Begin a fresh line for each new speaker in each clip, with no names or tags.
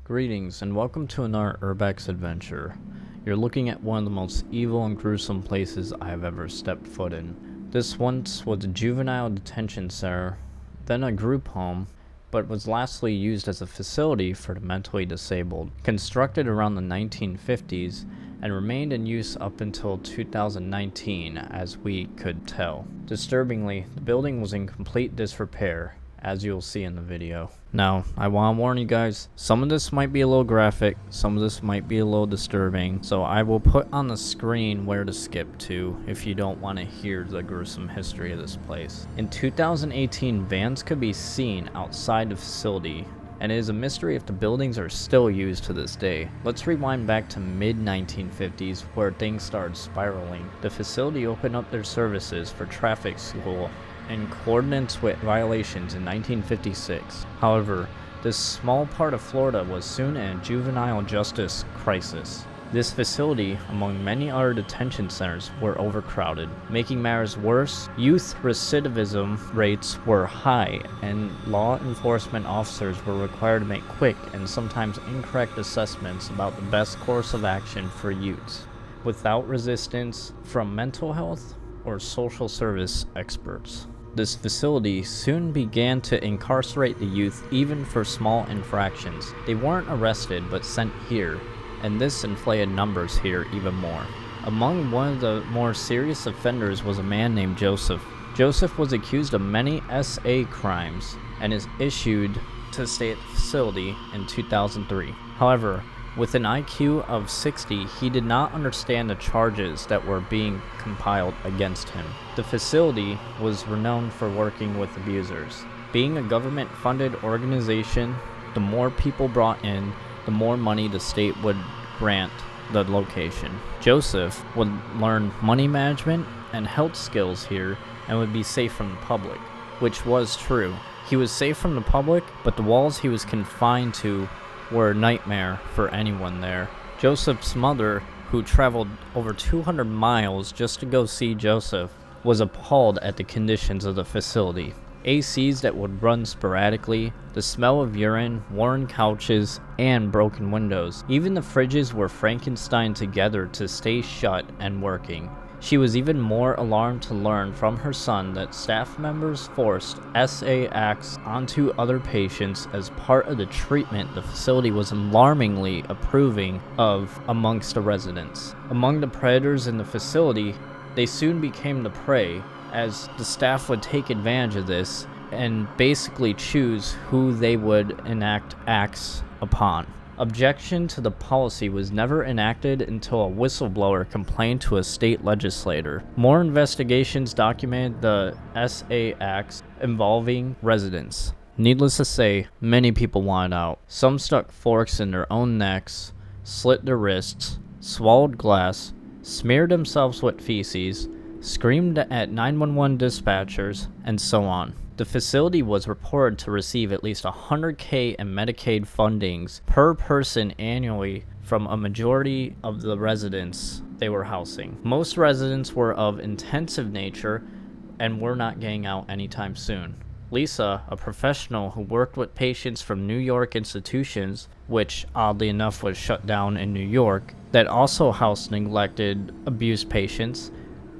Greetings and welcome to another urbex adventure. You're looking at one of the most evil and gruesome places I have ever stepped foot in. This once was a juvenile detention center, then a group home, but was lastly used as a facility for the mentally disabled. Constructed around the 1950s and remained in use up until 2019 as we could tell. Disturbingly, the building was in complete disrepair, as you'll see in the video. Now, I want to warn you guys, some of this might be a little graphic, some of this might be a little disturbing, so I will put on the screen where to skip to if you don't want to hear the gruesome history of this place. In 2018, vans could be seen outside the facility, and it is a mystery if the buildings are still used to this day. Let's rewind back to mid-1950s where things started spiraling. The facility opened up their services for traffic school in accordance with violations in 1956. However, this small part of Florida was soon in a juvenile justice crisis. This facility, among many other detention centers, were overcrowded. Making matters worse, youth recidivism rates were high, and law enforcement officers were required to make quick and sometimes incorrect assessments about the best course of action for youths, without resistance from mental health or social service experts. This facility soon began to incarcerate the youth even for small infractions. They weren't arrested but sent here, and this inflated numbers here even more. Among one of the more serious offenders was a man named Joseph. Joseph was accused of many SA crimes and is issued to stay at the facility in 2003. However, with an IQ of 60, he did not understand the charges that were being compiled against him. The facility was renowned for working with abusers. Being a government-funded organization, the more people brought in, the more money the state would grant the location. Joseph would learn money management and health skills here and would be safe from the public, which was true. He was safe from the public, but the walls he was confined to were a nightmare for anyone there. Joseph's mother, who traveled over 200 miles just to go see Joseph, was appalled at the conditions of the facility. ACs that would run sporadically, the smell of urine, worn couches, and broken windows. Even the fridges were Frankenstein together to stay shut and working. She was even more alarmed to learn from her son that staff members forced SA acts onto other patients as part of the treatment the facility was alarmingly approving of amongst the residents. Among the predators in the facility, they soon became the prey, as the staff would take advantage of this and basically choose who they would enact acts upon. Objection to the policy was never enacted until a whistleblower complained to a state legislator. More investigations documented the SA acts involving residents. Needless to say, many people wanted out. Some stuck forks in their own necks, slit their wrists, swallowed glass, smeared themselves with feces, screamed at 911 dispatchers, and so on. The facility was reported to receive at least $100K in Medicaid fundings per person annually from a majority of the residents they were housing. Most residents were of intensive nature and were not getting out anytime soon. Lisa, a professional who worked with patients from New York institutions, which oddly enough was shut down in New York, that also housed neglected, abused patients,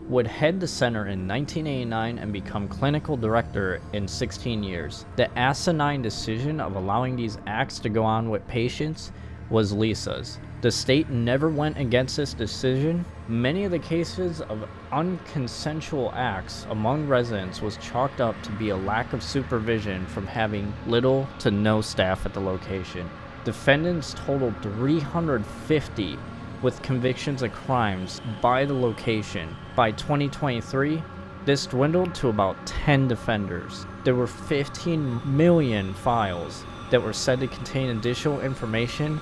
would head the center in 1989 and become clinical director in 16 years. The asinine decision of allowing these acts to go on with patients was Lisa's. The state never went against this decision. Many of the cases of unconsensual acts among residents was chalked up to be a lack of supervision from having little to no staff at the location. Defendants totaled 350 with convictions of crimes by the location. By 2023, this dwindled to about 10 defenders. There were 15 million files that were said to contain additional information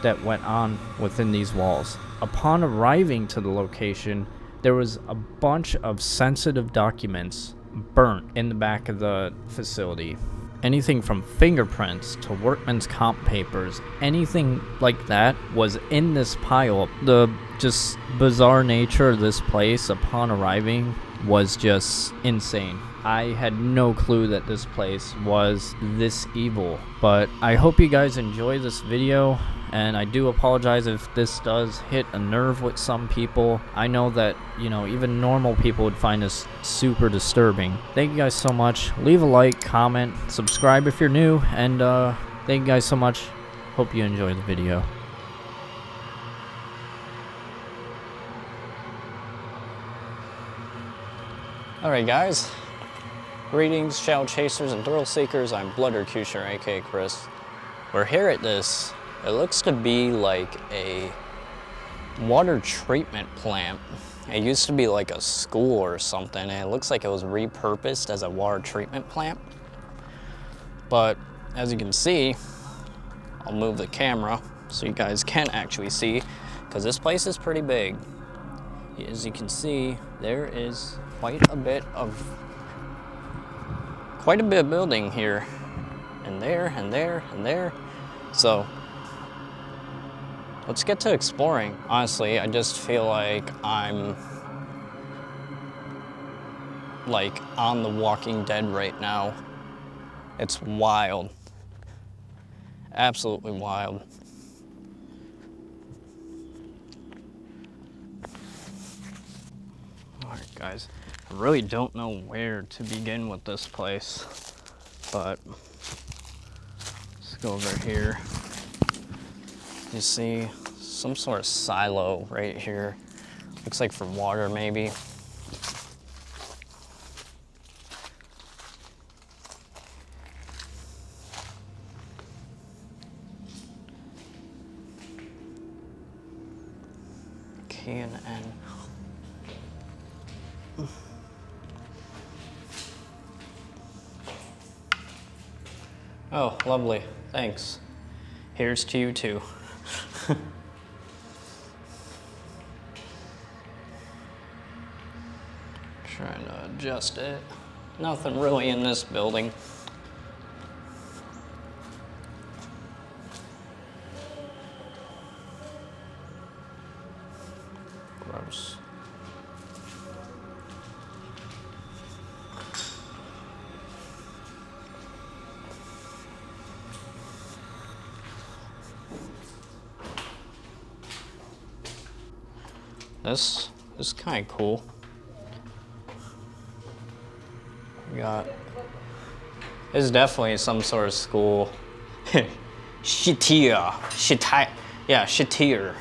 that went on within these walls. Upon arriving to the location, there was a bunch of sensitive documents burnt in the back of the facility. Anything from fingerprints to workman's comp papers, anything like that was in this pile. The just bizarre nature of this place upon arriving was just insane. I had no clue that this place was this evil, but I hope you guys enjoy this video, and I do apologize if this does hit a nerve with some people. I know that, you know, even normal people would find this super disturbing. Thank you guys so much. Leave a like, comment, subscribe if you're new, and thank you guys so much. Hope you enjoy the video.
Alright guys, greetings, shadow chasers and thrill seekers. I'm Bloodrocutioner, aka Chris. We're here at this, it looks to be like a water treatment plant. It used to be like a school or something, and it looks like it was repurposed as a water treatment plant. But as you can see, I'll move the camera so you guys can actually see, because this place is pretty big. As you can see, there is quite a bit of building here, and there, and there, and there. So let's get to exploring. Honestly, I just feel like I'm like on The Walking Dead right now. It's wild. Absolutely wild. Alright guys, I really don't know where to begin with this place, but let's go over here. You see some sort of silo right here. Looks like for water maybe. K and N. Oh, lovely. Thanks. Here's to you too. Trying to adjust it. Nothing really in this building. Gross. This is kind of cool. We got, this is definitely some sort of school. Shitier. Yeah, Shitier.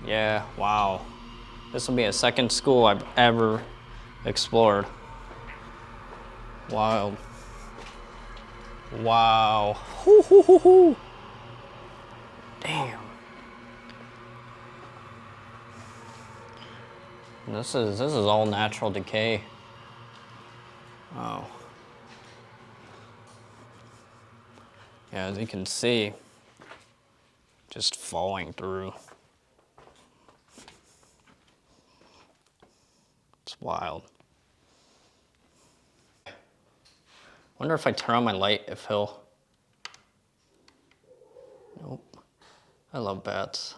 Yeah, wow. This will be a second school I've ever explored. Wild. Wow. Hoo, hoo, hoo, hoo. Damn. This is all natural decay. Oh. Yeah, as you can see, just falling through. It's wild. Wonder if I turn on my light if he'll... Nope. I love bats.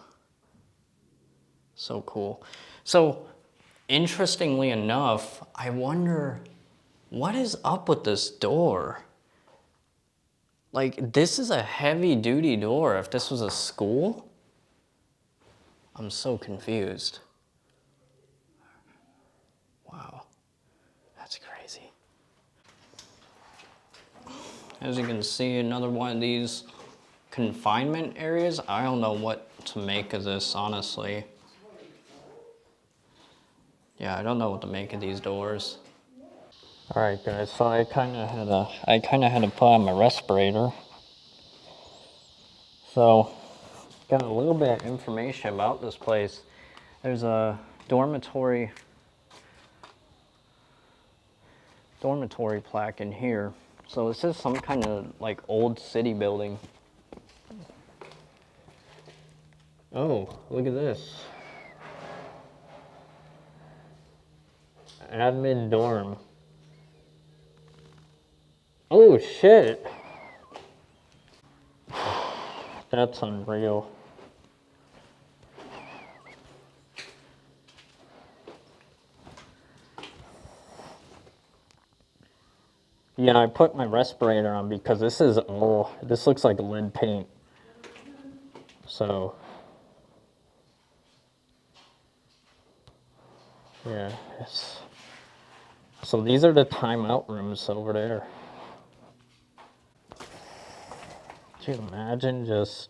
So cool. So, interestingly enough, I wonder what is up with this door? Like, this is a heavy-duty door if this was a school. I'm so confused. Wow. That's crazy. As you can see, another one of these confinement areas. I don't know what to make of this, honestly. Yeah, I don't know what to make of these doors. All right, guys. So I kind of had to put on my respirator. So, got a little bit of information about this place. There's a dormitory plaque in here. So this is some kind of like old city building. Oh, look at this. Admin dorm. Oh shit. That's unreal. Yeah, I put my respirator on because this is, oh, this looks like lead paint. So, yeah. So these are the timeout rooms over there. Can you imagine just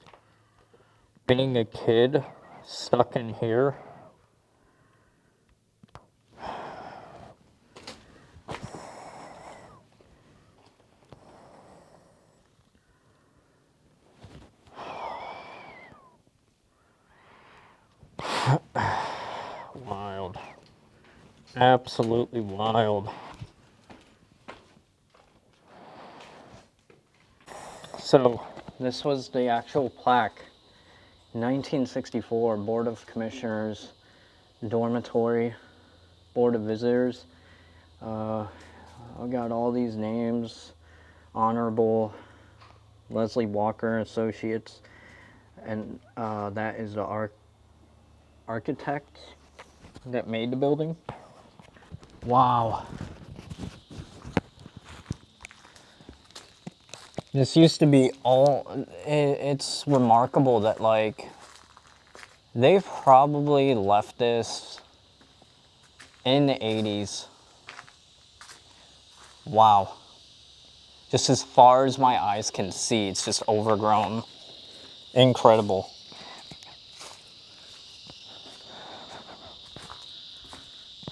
being a kid stuck in here? Wild. Absolutely wild. So, this was the actual plaque. 1964, Board of Commissioners, Dormitory, Board of Visitors. I got all these names. Honorable Leslie Walker Associates. And that is the architect that made the building. Wow. This used to be all, it's remarkable that like, they've probably left this in the 80s. Wow. Just as far as my eyes can see, it's just overgrown. Incredible.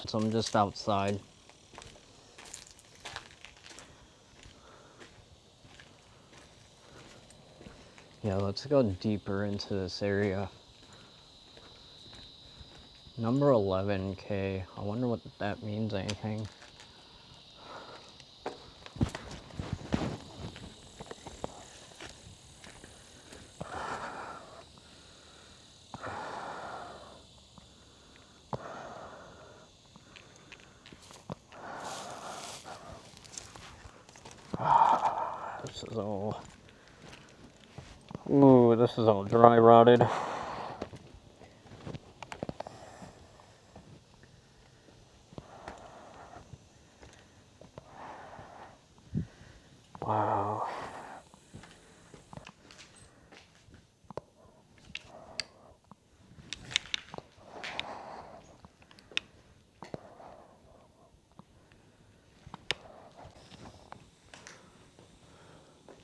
So I'm just outside. Yeah, let's go deeper into this area. Number 11K. I wonder what that means, anything. This is all... Ooh, this is all dry rotted. Wow.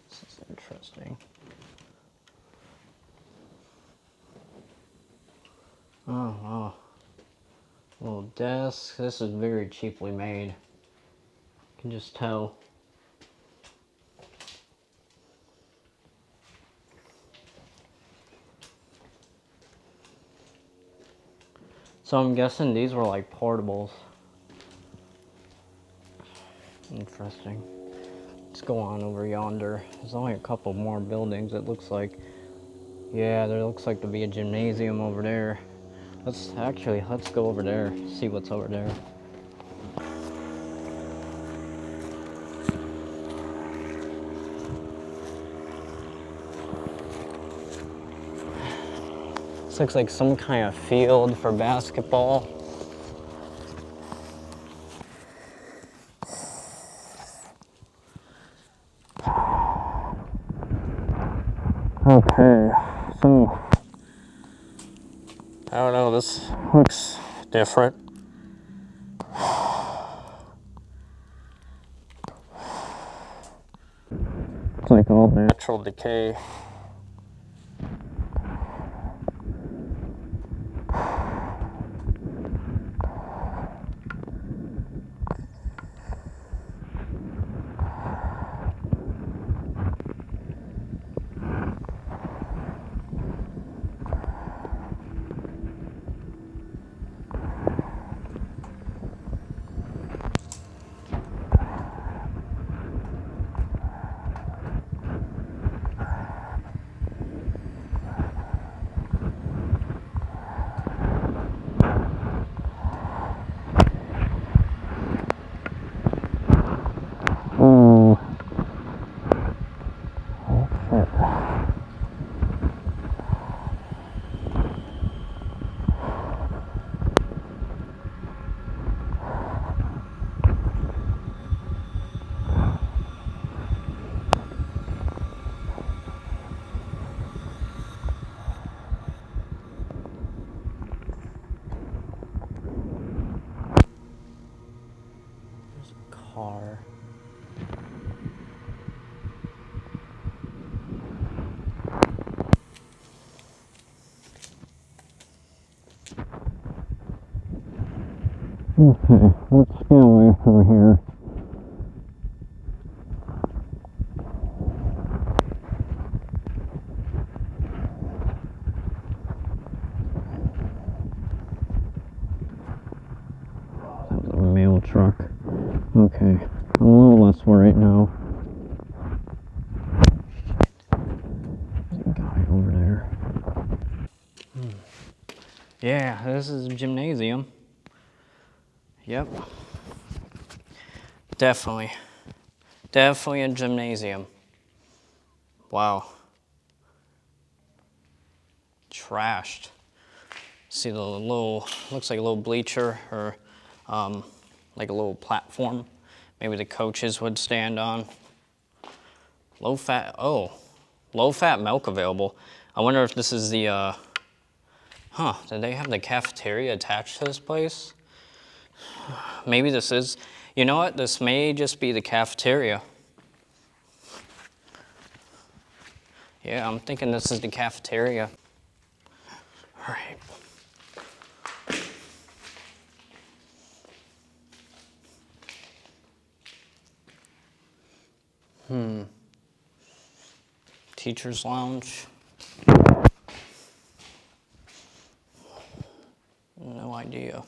This is interesting. Oh, wow. Little desk. This is very cheaply made. You can just tell. So I'm guessing these were like portables. Interesting. Let's go on over yonder. There's only a couple more buildings, it looks like. Yeah, there looks like to be a gymnasium over there. Let's go over there, see what's over there. This looks like some kind of field for basketball. Okay, so I don't know, this looks different. It's like all natural decay. Okay, let's get away from here. That was a mail truck. Okay, I'm a little less worried now. There's a guy over there. Yeah, this is a gymnasium. Yep. Definitely a gymnasium. Wow. Trashed. See the little, looks like a little bleacher or like a little platform. Maybe the coaches would stand on. Low fat milk available. I wonder if this is the, did they have the cafeteria attached to this place? Maybe this is, you know what, this may just be the cafeteria. Yeah, I'm thinking this is the cafeteria. All right. Teacher's lounge. No idea.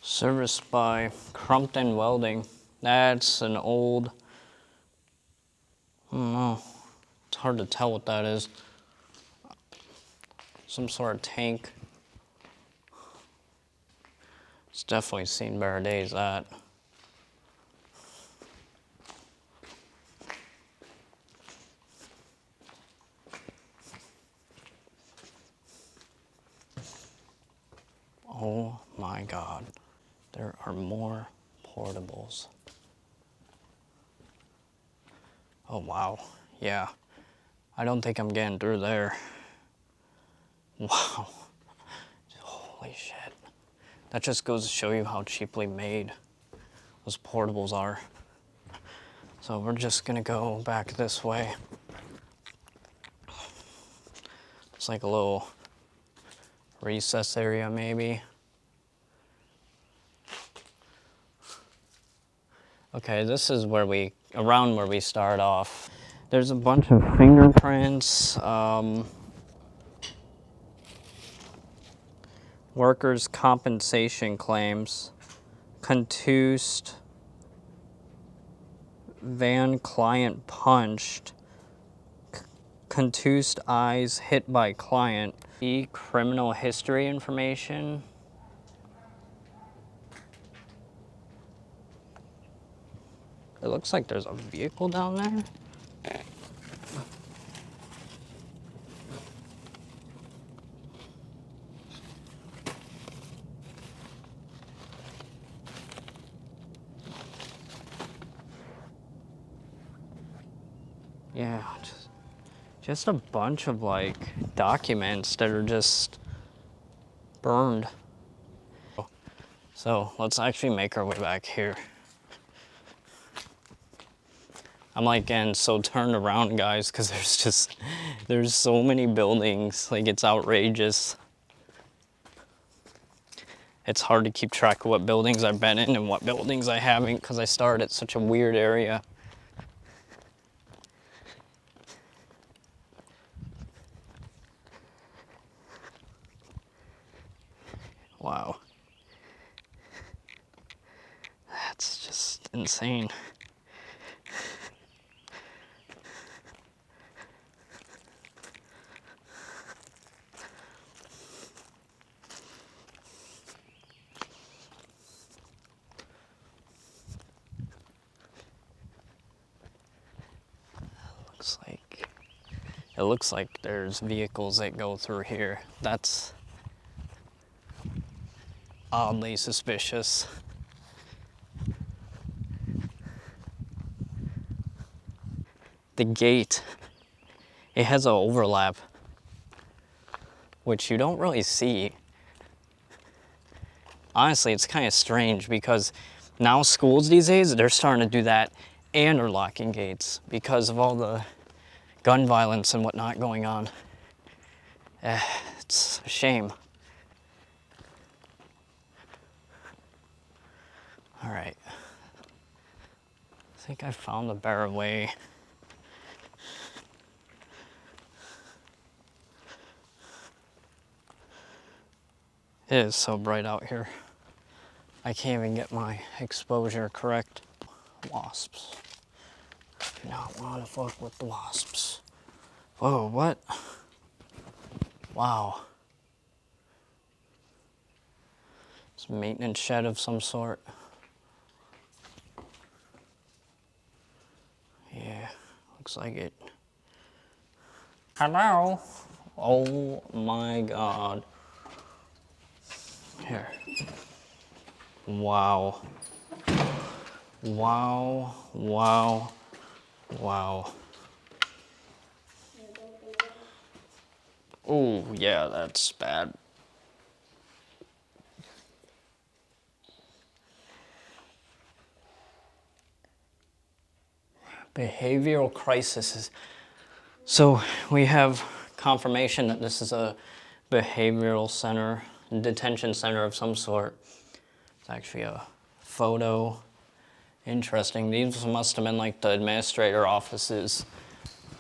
Service by Crumpton Welding. That's an old, I don't know, it's hard to tell what that is. Some sort of tank. It's definitely seen better days, that. Oh my God, there are more portables. Oh wow, yeah. I don't think I'm getting through there. Wow, holy shit. That just goes to show you how cheaply made those portables are. So we're just gonna go back this way. It's like a little recess area maybe. Okay, this is where around where we start off. There's a bunch of fingerprints, workers' compensation claims, contused, van client punched, contused eyes hit by client, criminal history information. It looks like there's a vehicle down there. Yeah, just a bunch of like documents that are just burned. So let's actually make our way back here. I'm like getting so turned around, guys, because there's so many buildings, like it's outrageous. It's hard to keep track of what buildings I've been in and what buildings I haven't, because I started at such a weird area. Wow. That's just insane. It looks like there's vehicles that go through here. That's oddly suspicious. The gate, it has an overlap, which you don't really see. Honestly, it's kind of strange because now schools these days, they're starting to do that and are locking gates because of all the gun violence and whatnot going on. It's a shame. All right. I think I found a better way. It is so bright out here. I can't even get my exposure correct. Wasps. Do not want to fuck with the wasps. Whoa, what? Wow. It's a maintenance shed of some sort. Yeah, looks like it. Hello? Oh my God. Here. Wow. Wow, wow, wow. Oh, yeah, that's bad. Behavioral crisis. So we have confirmation that this is a behavioral center, detention center of some sort. It's actually a photo. Interesting. These must have been like the administrator offices,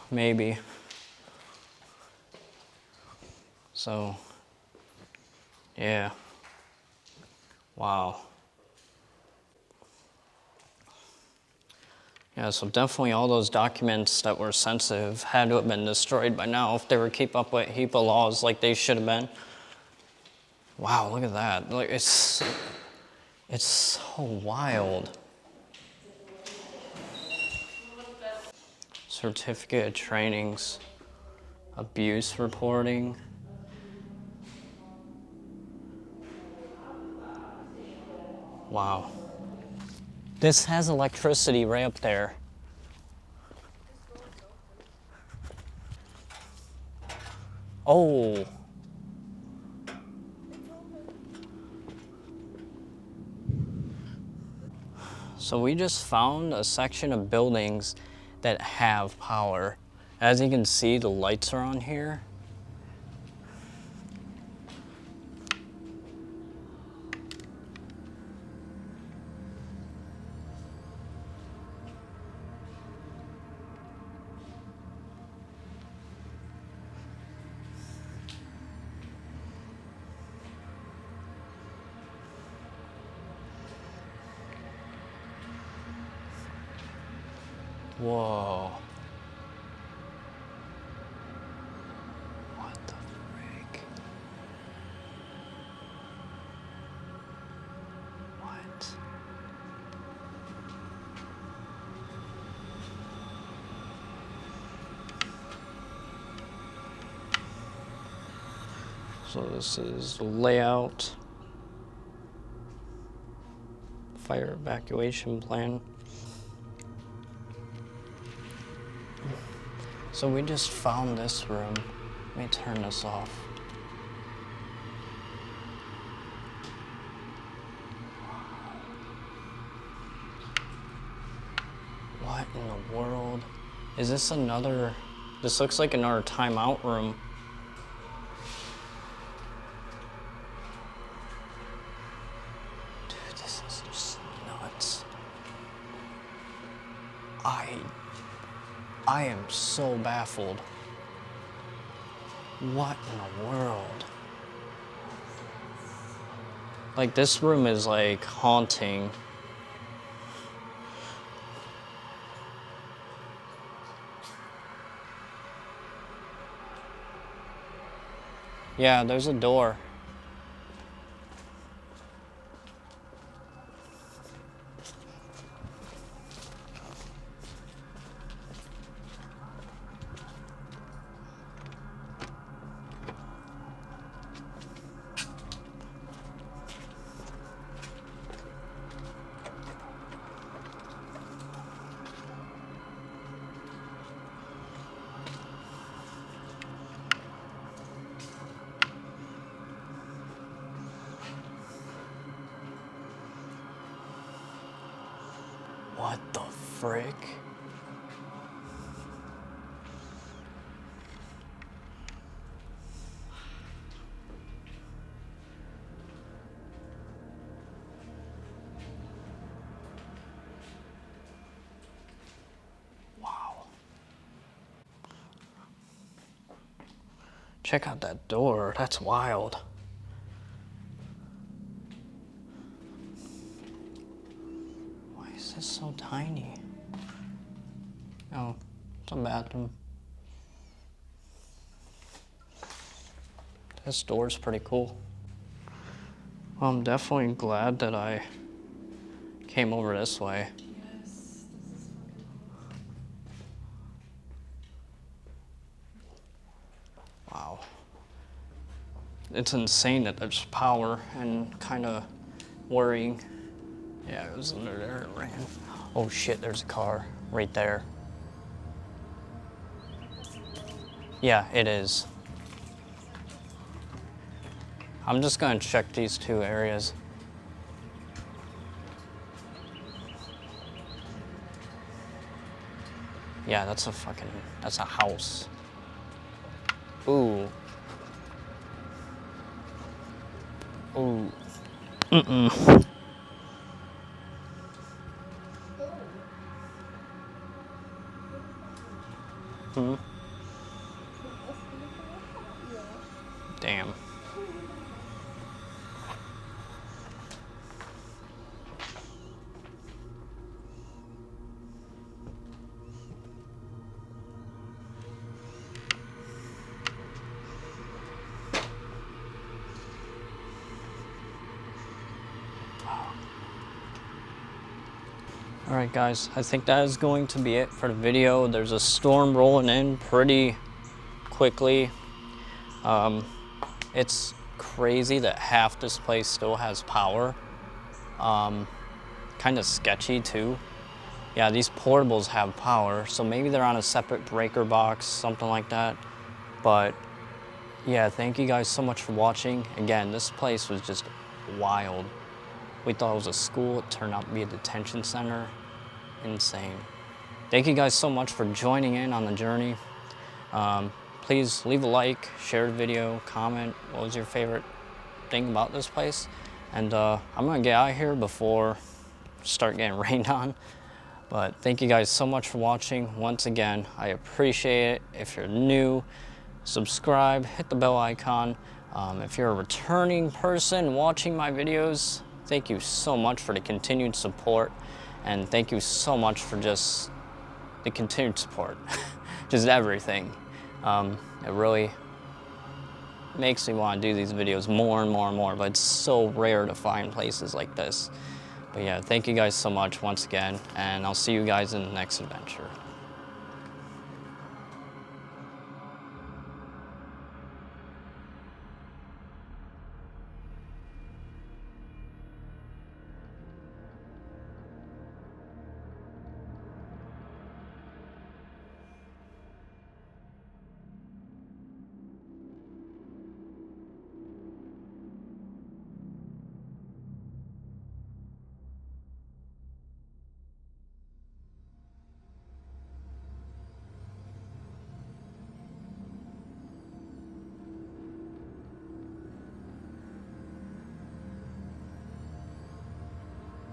maybe. So, yeah. Wow. Yeah, so definitely all those documents that were sensitive had to have been destroyed by now if they were keep up with HIPAA laws like they should have been. Wow, look at that. Like it's so wild. Certificate of trainings, abuse reporting. Wow. This has electricity right up there. Oh. So we just found a section of buildings that have power. As you can see, the lights are on here. Whoa. What the frick? What? So this is the layout. Fire evacuation plan. So we just found this room. Let me turn this off. What in the world? Is this another... This looks like another timeout room. Dude, this is just nuts. I am so baffled. What in the world? Like, this room is like haunting. Yeah, there's a door. What the frick? Wow. Check out that door. That's wild. Why is this so tiny? Oh, it's a bathroom. This door's pretty cool. Well, I'm definitely glad that I came over this way.
Yes, this is
Wow. It's insane that there's power and kind of worrying. Yeah, it was under there, it ran. Oh shit, there's a car right there. Yeah, it is. I'm just gonna check these two areas. Yeah, that's a house. Ooh. Ooh. Mm-mm. Hmm? Damn. Alright guys, I think that is going to be it for the video. There's a storm rolling in pretty quickly. It's crazy that half this place still has power. Kind of sketchy too. Yeah, these portables have power, so maybe they're on a separate breaker box, something like that. But yeah, thank you guys so much for watching. Again, this place was just wild. We thought it was a school, it turned out to be a detention center. Insane. Thank you guys so much for joining in on the journey. Please leave a like, share the video, comment what was your favorite thing about this place. And I'm gonna get out of here before start getting rained on. But thank you guys so much for watching. Once again, I appreciate it. If you're new, subscribe, hit the bell icon. If you're a returning person watching my videos, thank you so much for the continued support. And thank you so much for just the continued support, just everything. It really makes me want to do these videos more and more and more, but it's so rare to find places like this. But yeah, thank you guys so much once again, and I'll see you guys in the next adventure.